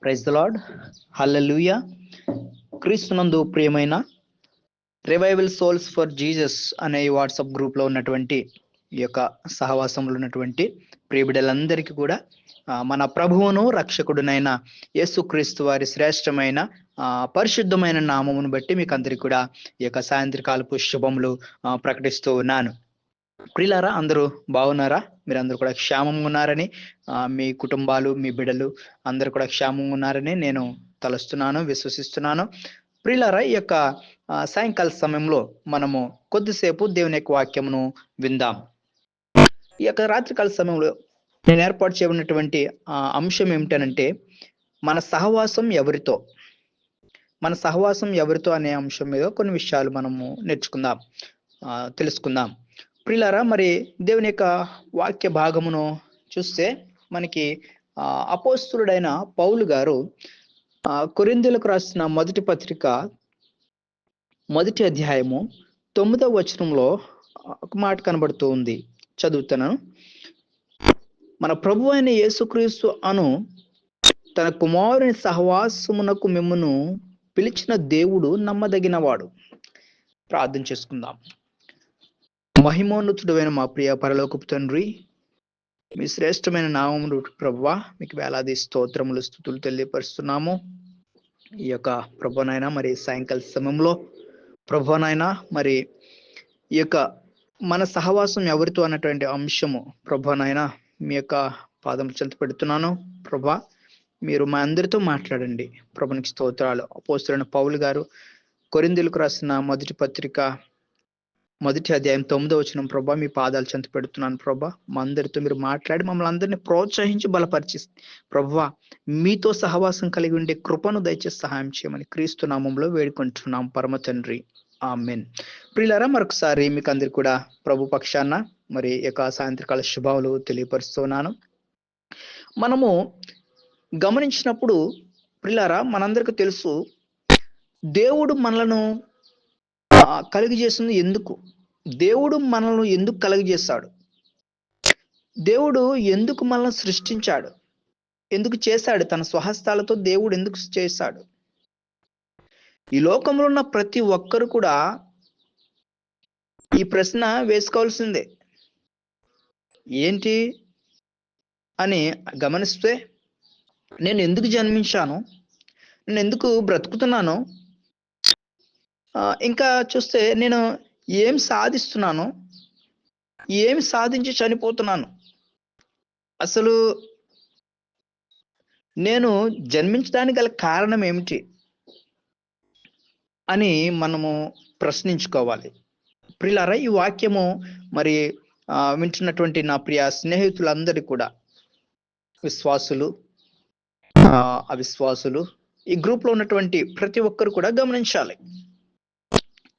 Praise the lord. హల్లెలూయా. క్రీస్తునందు ప్రియమైన revival souls for Jesus అనే ఈ వాట్సాప్ గ్రూప్లో ఉన్నటువంటి ఈ యొక్క సహవాసంలో ఉన్నటువంటి ప్రియబిడ్డలందరికీ కూడా మన ప్రభువును రక్షకుడునైన యేసుక్రీస్తు వారి శ్రేష్టమైన పరిశుద్ధమైన నామమును బట్టి మీకు అందరికీ కూడా ఈ యొక్క సాయంత్రకాలపు శుభములు ప్రకటిస్తూ ఉన్నాను. ప్రియులారా, అందరూ బాగున్నారా? మీరందరూ కూడా క్షేమంగా ఉన్నారని, మీ కుటుంబాలు, మీ బిడ్డలు అందరూ కూడా క్షేమంగా ఉన్నారని నేను తలుస్తున్నాను, విశ్వసిస్తున్నాను. ప్రియులారా, ఈ యొక్క సాయంకాల సమయంలో మనము కొద్దిసేపు దేవుని యొక్క వాక్యమును విందాం. ఈ యొక్క రాత్రికాల సమయంలో నేను ఏర్పాటు చేయబడినటువంటి అంశం ఏమిటనంటే, మన సహవాసం ఎవరితో అనే అంశం మీద కొన్ని విషయాలు మనము నేర్చుకుందాం, తెలుసుకుందాం. ప్రియులారా, మరి దేవుని యొక్క వాక్య భాగమును చూస్తే మనకి అపోస్తులుడైన పౌలు గారు కొరింథీయులకు రాసిన మొదటి పత్రిక 1వ అధ్యాయము 9వ వచనంలో ఒక మాట కనబడుతూ ఉంది. చదువుతాను. మన ప్రభు అయిన యేసుక్రీస్తు అను తన కుమారుని సహవాసమునకు మిమ్మును పిలిచిన దేవుడు నమ్మదగినవాడు. ప్రార్థన చేసుకుందాం. మహిమోన్నతుడైన మా ప్రియ పరలోకపు తండ్రి, మీ శ్రేష్టమైన నామమును ప్రభువా మీకు వేలాది స్తోత్రములు, స్తుతులు తెలియపరుస్తున్నాము. ఈ యొక్క ప్రభునైనా మరి సాయంకాల సమయంలో ప్రభునైనా మరి ఈ యొక్క మన సహవాసం ఎవరితో అన్నటువంటి అంశము ప్రభునైనా మీ యొక్క పాదం చెంత పెడుతున్నాను. ప్రభా, మీరు మా అందరితో మాట్లాడండి. ప్రభునికి స్తోత్రాలు. అపోస్తులైన పౌలు గారు కొరింథీయులకు రాసిన మొదటి పత్రిక 1వ అధ్యాయం 9వ వచనం, ప్రభా మీ పాదాలు చెంత పెడుతున్నాను. ప్రభా, మా అందరితో మీరు మాట్లాడి మమ్మల్ని అందరినీ ప్రోత్సహించి బలపరిచి ప్రభువా మీతో సహవాసం కలిగి ఉండే కృపను దయచేసి సహాయం చేయమని క్రీస్తు నామంలో వేడుకుంటున్నాం పరమ తండ్రి, ఆమేన్. ప్రియులారా, మరొకసారి మీకు అందరికి కూడా ప్రభు పక్షాన మరి యొక్క సాయంత్రకాల శుభాలు తెలియపరుస్తున్నాను. మనము గమనించినప్పుడు ప్రియులారా, మనందరికీ తెలుసు దేవుడు మనలను కలుగజేసింది ఎందుకు? దేవుడు మనల్ని ఎందుకు కలుగజేశాడు? దేవుడు ఎందుకు మనల్ని సృష్టించాడు? ఎందుకు చేశాడు? తన స్వహస్తాలతో దేవుడు ఎందుకు చేశాడు? ఈ లోకంలో ఉన్న ప్రతి ఒక్కరు కూడా ఈ ప్రశ్న వేసుకోవాల్సిందే. ఏంటి అని గమనిస్తే, నేను ఎందుకు జన్మించాను? నేను ఎందుకు బ్రతుకుతున్నాను? ఇంకా చూస్తే నేను ఏం సాధిస్తున్నాను? ఏం సాధించి చనిపోతున్నాను? అసలు నేను జన్మించడానికి గల కారణం ఏమిటి అని మనము ప్రశ్నించుకోవాలి. ప్రియులారా, ఈ వాక్యము మరి వింటున్నటువంటి నా ప్రియ స్నేహితులందరూ కూడా, విశ్వాసులు, అవిశ్వాసులు, ఈ గ్రూప్లో ఉన్నటువంటి ప్రతి ఒక్కరు కూడా గమనించాలి.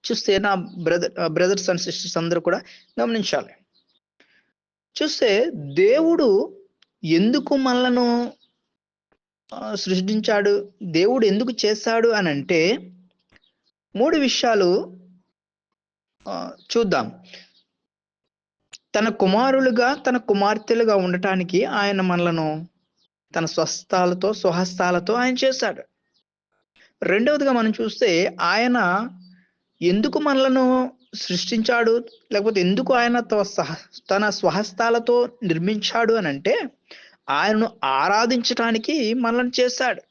చూస్తే నా బ్రదర్స్ అండ్ సిస్టర్స్ అందరూ కూడా గమనించాలి. చూస్తే దేవుడు ఎందుకు మనలను సృష్టించాడు, దేవుడు ఎందుకు చేశాడు అని అంటే 3 విషయాలు చూద్దాం. తన కుమారులుగా, తన కుమార్తెలుగా ఉండటానికి ఆయన మనలను తన స్వహస్తాలతో ఆయన చేశాడు. రెండవదిగా మనం చూస్తే ఆయన ఎందుకు మనలను సృష్టించాడు, లేకపోతే ఎందుకు ఆయన తన స్వహస్తాలతో నిర్మించాడు అని అంటే ఆయనను ఆరాధించటానికి మనల్ని చేశాడు.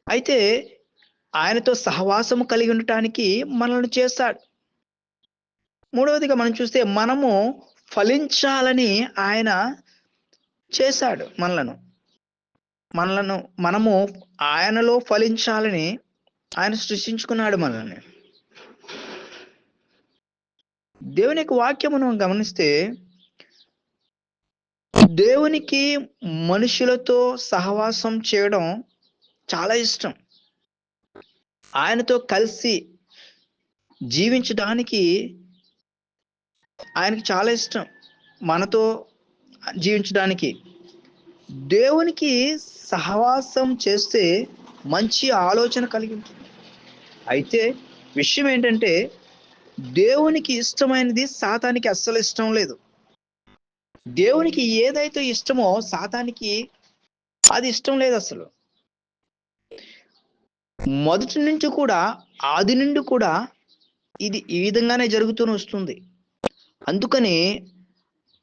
అయితే ఆయనతో సహవాసము కలిగి ఉండటానికి మనల్ని చేశాడు. మూడవదిగా మనం చూస్తే మనము ఫలించాలని ఆయన చేశాడు. మనము ఆయనలో ఫలించాలని ఆయన సృష్టించుకున్నాడు మనల్ని. దేవుని యొక్క వాక్యమును గమనిస్తే, దేవునికి మనుషులతో సహవాసం చేయడం చాలా ఇష్టం. ఆయనతో కలిసి జీవించడానికి ఆయనకి చాలా ఇష్టం. మనతో జీవించడానికి దేవునికి సహవాసం చేస్తే మంచి ఆలోచన కలిగి ఉంటుంది. అయితే విషయం ఏంటంటే, దేవునికి ఇష్టమైనది సాతానికి అస్సలు ఇష్టం లేదు. దేవునికి ఏదైతే ఇష్టమో సాతానికి అది ఇష్టం లేదు అసలు. మొదటి నుంచి కూడా, ఆది నుండి కూడా ఇది ఈ విధంగానే జరుగుతూనే వస్తుంది. అందుకని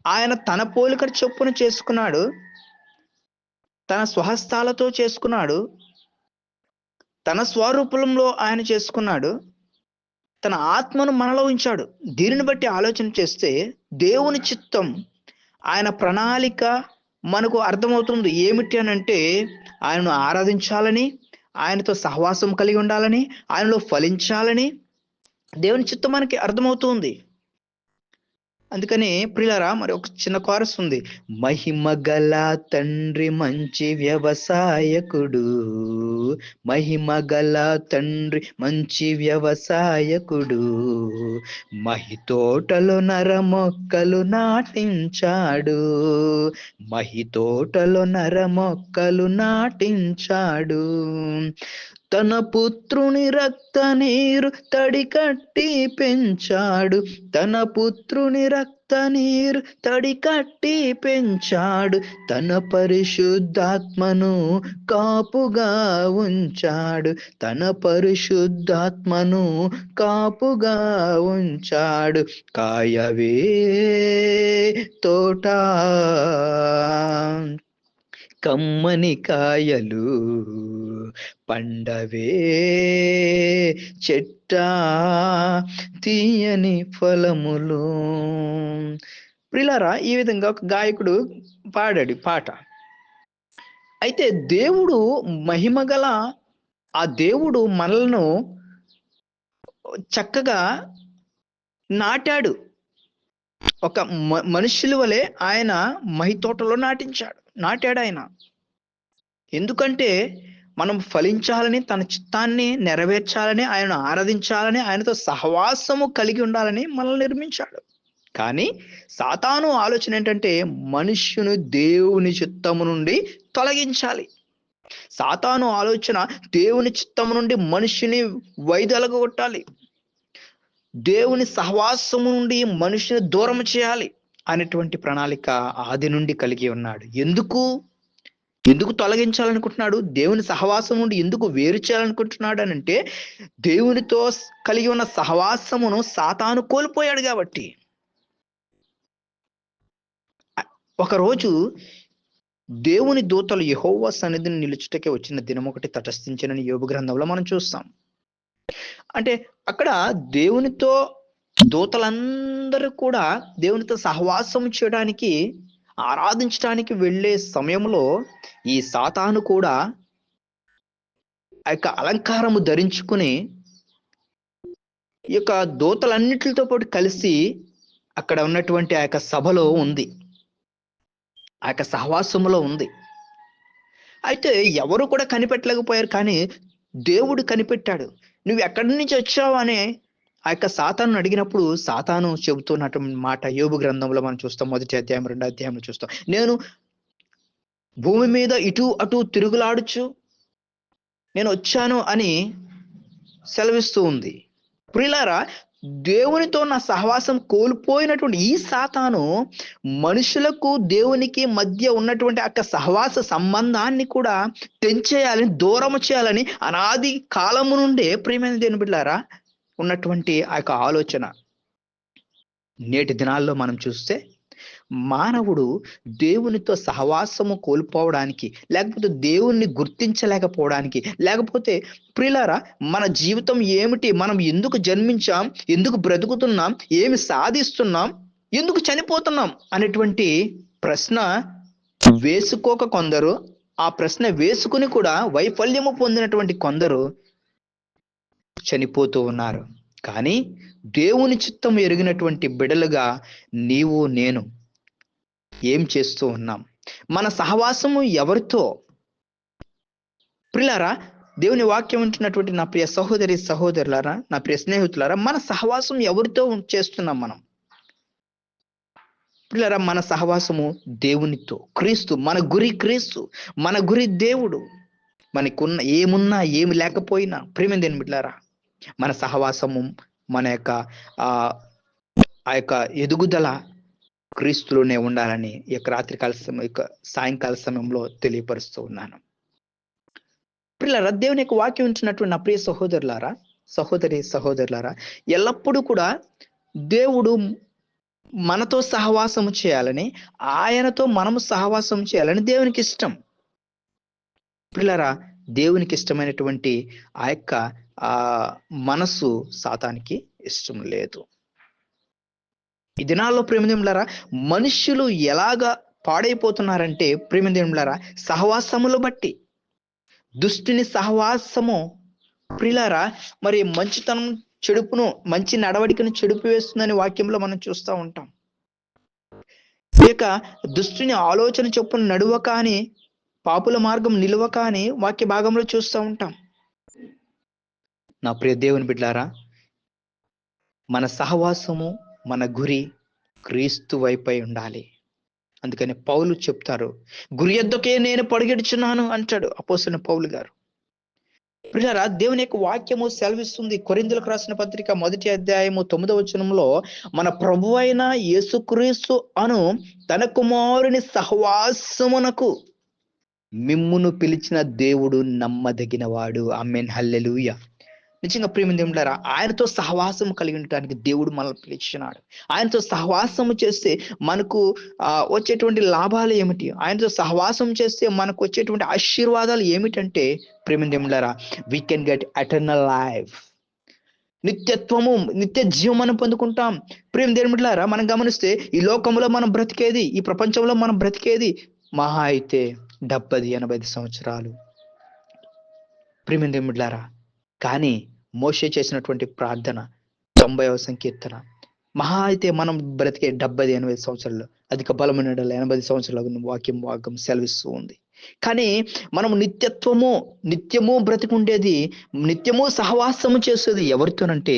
ఆయన తన పోలిక చొప్పున చేసుకున్నాడు, తన స్వహస్తాలతో చేసుకున్నాడు, తన స్వరూపంలో ఆయన చేసుకున్నాడు, తన ఆత్మను మనలో ఉంచాడు. దీనిని బట్టి ఆలోచన చేస్తే దేవుని చిత్తం, ఆయన ప్రణాళిక మనకు అర్థమవుతుంది. ఏమిటి అని అంటే, ఆయనను ఆరాధించాలని, ఆయనతో సహవాసం కలిగి ఉండాలని, ఆయనలో ఫలించాలని దేవుని చిత్తం మనకి అర్థమవుతుంది. అందుకని ప్రియులారా, మరి ఒక చిన్న కోరస్ ఉంది. మహిమ గల తండ్రి మంచి వ్యవసాయకుడు, మహిమ గల తండ్రి మంచి వ్యవసాయకుడు, మహి తోటలో నర మొక్కలు నాటించాడు, మహి తోటలో నర మొక్కలు నాటించాడు, తన పుత్రుని రక్త నీరు తడి కట్టి పెంచాడు, తన పుత్రుని రక్త నీరు తడి కట్టి పెంచాడు, తన పరిశుద్ధాత్మను కాపుగా ఉంచాడు, తన పరిశుద్ధాత్మను కాపుగా ఉంచాడు. కాయవే తోట, కమ్మని కాయలు పండవే చెట్ట, తీయని ఫలములు. ప్రియులారా, ఈ విధంగా ఒక గాయకుడు పాడాడు పాట. అయితే దేవుడు మహిమగల ఆ దేవుడు మనలను చక్కగా నాటాడు. ఒక మనుషుల వలె ఆయన మహి తోటలో నాటాడు ఆయన. ఎందుకంటే మనం ఫలించాలని, తన చిత్తాన్ని నెరవేర్చాలని, ఆయనను ఆరాధించాలని, ఆయనతో సహవాసము కలిగి ఉండాలని మనల్ని నిర్మించాడు. కానీ సాతాను ఆలోచన ఏంటంటే, మనుష్యుని దేవుని చిత్తము నుండి తొలగించాలి. సాతాను ఆలోచన దేవుని చిత్తము నుండి మనుష్యుని వైదొలగొట్టాలి, దేవుని సహవాసము నుండి మనుషుని దూరం చేయాలి అనేటువంటి ప్రణాళిక ఆది నుండి కలిగి ఉన్నాడు. ఎందుకు తొలగించాలనుకుంటున్నాడు? దేవుని సహవాసం నుండి ఎందుకు వేరు చేయాలనుకుంటున్నాడు అని అంటే, దేవునితో కలిగి ఉన్న సహవాసమును సాతాను కోల్పోయాడు కాబట్టి. ఒకరోజు దేవుని దూతలు యెహోవా సన్నిధిని నిలుచుటకే వచ్చిన దినం ఒకటి తటస్థించినని యోబు గ్రంథంలో మనం చూస్తాం. అంటే అక్కడ దేవునితో దూతలందరూ కూడా దేవునితో సహవాసం చేయడానికి, ఆరాధించడానికి వెళ్ళే సమయంలో ఈ సాతాను కూడా ఆ యొక్క అలంకారము ధరించుకుని ఈ యొక్క దూతలన్నిటితో పాటు కలిసి అక్కడ ఉన్నటువంటి ఆ యొక్క సభలో ఉంది, ఆ యొక్క సహవాసములో ఉంది. అయితే ఎవరు కూడా కనిపెట్టలేకపోయారు, కానీ దేవుడు కనిపెట్టాడు. నువ్వు ఎక్కడి నుంచి వచ్చావు అనే ఆ యొక్క సాతాను అడిగినప్పుడు సాతాను చెబుతున్నటువంటి మాట యోబు గ్రంథంలో మనం చూస్తాం. 1వ అధ్యాయం 2వ అధ్యాయంలో చూస్తాం. నేను భూమి మీద ఇటు అటు తిరుగులాడుచు నేను వచ్చాను అని సెలవిస్తూ ఉంది. ప్రియులారా, దేవునితో నా సహవాసం కోల్పోయినటువంటి ఈ సాతాను మనుషులకు దేవునికి మధ్య ఉన్నటువంటి ఆ సహవాస సంబంధాన్ని కూడా తెంచేయాలని, దూరం చేయాలని అనాది కాలము నుండే ప్రియమైన దేవుని బిడ్డలారా ఉన్నటువంటి ఆ యొక్క ఆలోచన. నేటి దినాల్లో మనం చూస్తే మానవుడు దేవునితో సహవాసము కోల్పోవడానికి, లేకపోతే దేవుణ్ణి గుర్తించలేకపోవడానికి, లేకపోతే ప్రియులారా మన జీవితం ఏమిటి, మనం ఎందుకు జన్మించాం, ఎందుకు బ్రతుకుతున్నాం, ఏమి సాధిస్తున్నాం, ఎందుకు చనిపోతున్నాం అనేటువంటి ప్రశ్న వేసుకోక కొందరు, ఆ ప్రశ్న వేసుకుని కూడా వైఫల్యము పొందినటువంటి కొందరు చనిపోతూ ఉన్నారు. కానీ దేవుని చిత్తం ఎరిగినటువంటి బిడలుగా నీవు నేను ఏం చేస్తూ ఉన్నాం? మన సహవాసము ఎవరితో? ప్రియులారా, దేవుని వాక్యం ఉంటున్నటువంటి నా ప్రియ సహోదరి సహోదరులారా, నా ప్రియ స్నేహితులారా, మన సహవాసం ఎవరితో చేస్తున్నాం మనం? ప్రియులారా, మన సహవాసము దేవునితో, క్రీస్తు. మన గురి క్రీస్తు, మన గురి దేవుడు. మనకున్న ఏమున్నా ఏమి లేకపోయినా ప్రియమైన దేవుని బిడ్డలారా, మన సహవాసము, మన యొక్క ఆ యొక్క ఎదుగుదల క్రీస్తులోనే ఉండాలని ఈ యొక్క రాత్రికాల సమయం, యొక్క సాయంకాల సమయంలో తెలియపరుస్తూ ఉన్నాను. పిల్లరా, దేవుని యొక్క వాక్యం ఉంటున్నటువంటి నా ప్రియ సహోదరులారా, సహోదరులారా, ఎల్లప్పుడూ కూడా దేవుడు మనతో సహవాసము చేయాలని, ఆయనతో మనము సహవాసం చేయాలని దేవునికి ఇష్టం. పిల్లరా, దేవునికి ఇష్టమైనటువంటి ఆ యొక్క మనసు సాతానికి ఇష్టం లేదు. ఈ దినాల్లో ప్రేమదేములారా, మనుష్యులు ఎలాగా పాడైపోతున్నారంటే ప్రేమదేములారా, సహవాసములు బట్టి, దుష్టుని సహవాసము ప్రియులారా మరి మంచితనం చెడుపును, మంచి నడవడికను చెడుపు వేస్తుందని వాక్యంలో మనం చూస్తూ ఉంటాం. ఇక దుష్టుని ఆలోచన చొప్పున నడువ కానీ, పాపుల మార్గం నిలువ కానీ వాక్య భాగంలో చూస్తూ ఉంటాం. నా ప్రియ దేవుని బిడ్డారా, మన సహవాసము, మన గురి క్రీస్తు వైపై ఉండాలి. అందుకని పౌలు చెప్తారు, గురి యొద్దకే నేను పరుగెడుచున్నాను అంటాడు అపోస్తలుడైన పౌలు గారు. ప్రియులారా, దేవుని యొక్క వాక్యము సెలవిస్తుంది. కొరింథీయులకు రాసిన పత్రిక 1వ అధ్యాయము 9వ వచనంలో, మన ప్రభు అయిన యేసుక్రీస్తు అను తన కుమారుని సహవాసమునకు మిమ్మును పిలిచిన దేవుడు నమ్మదగిన వాడు. ఆమేన్, హల్లెలూయా. నిజంగా ప్రియమైనదేమిటారా, ఆయనతో సహవాసం కలిగి ఉండటానికి దేవుడు మనల్ని పిలిచినాడు. ఆయనతో సహవాసము చేస్తే మనకు వచ్చేటువంటి లాభాలు ఏమిటి, ఆయనతో సహవాసం చేస్తే మనకు వచ్చేటువంటి ఆశీర్వాదాలు ఏమిటంటే ప్రియమైనదేమిటారా, we can get eternal life, నిత్యత్వము, నిత్య జీవం మనం పొందుకుంటాం. ప్రియమైనదేమిటారా, మనం గమనిస్తే ఈ లోకంలో మనం బ్రతికేది, ఈ ప్రపంచంలో మనం బ్రతికేది మహా అయితే 70-80 సంవత్సరాలు. ప్రియమైనదేమిటారా, కానీ మోషే చేసినటువంటి ప్రార్థన 90వ సంకీర్తన, మహా అయితే మనం బ్రతికే 70-80 సంవత్సరాలు, అధిక బలమైన 80 సంవత్సరాలు వాక్యం సెలవిస్తూ ఉంది. కానీ మనం నిత్యము బ్రతికుండేది, నిత్యము సహవాసము చేసేది ఎవరితోనంటే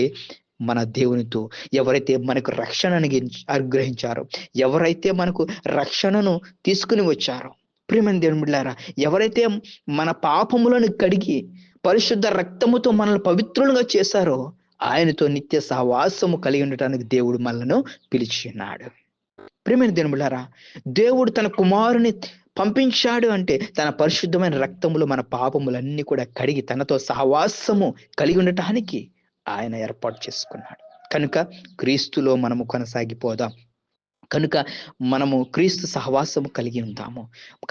మన దేవునితో. ఎవరైతే మనకు రక్షణ అనుగ్రహించారో, ఎవరైతే మనకు రక్షణను తీసుకుని వచ్చారో, ప్రియమైన దేవుని బిడ్డలారా, ఎవరైతే మన పాపములను కడిగి పరిశుద్ధ రక్తముతో మనల్ని పవిత్రులుగా చేశారో, ఆయనతో నిత్య సహవాసము కలిగి ఉండటానికి దేవుడు మనలను పిలిచినాడు. ప్రియమైన దేవుని బిడ్డలారా, దేవుడు తన కుమారుని పంపించాడు అంటే తన పరిశుద్ధమైన రక్తములు మన పాపములన్నీ కూడా కడిగి తనతో సహవాసము కలిగి ఉండటానికి ఆయన ఏర్పాటు చేసుకున్నాడు. కనుక క్రీస్తులో మనము కొనసాగిపోదాం. కనుక మనము క్రీస్తు సహవాసము కలిగి ఉంటాము.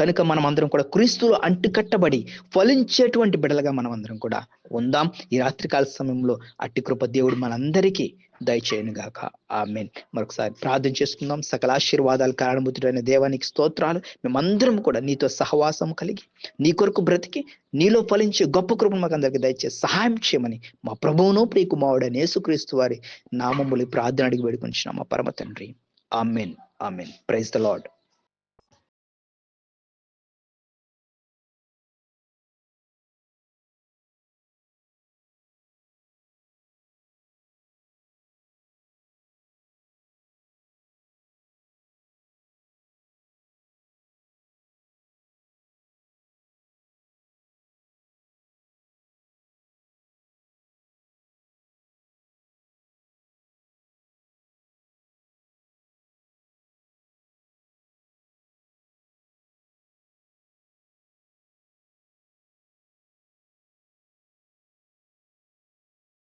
కనుక మనం అందరం కూడా క్రీస్తులో అంటుకట్టబడి ఫలించేటువంటి బిడ్డలుగా మనం అందరం కూడా ఉందాం. ఈ రాత్రికాల సమయంలో అట్టి కృప దేవుడు మనందరికీ దయచేయనుగాక. ఆమేన్. మరొకసారి ప్రార్థన చేసుకుందాం. సకల ఆశీర్వాదాలు కారణభూతుడైన దేవానికి స్తోత్రాలు. మేమందరం కూడా నీతో సహవాసం కలిగి, నీ కొరకు బ్రతికి, నీలో ఫలించే గొప్ప కృపను మాకు అందరికీ దయచేసి సహాయం చేయమని మా ప్రభువును ప్రియ కుమారుడైన యేసుక్రీస్తు వారి నామములో ప్రార్థన అడిగి వేడుకొంచున్నాం మా పరమ తండ్రి. Amen. Amen. Praise the lord.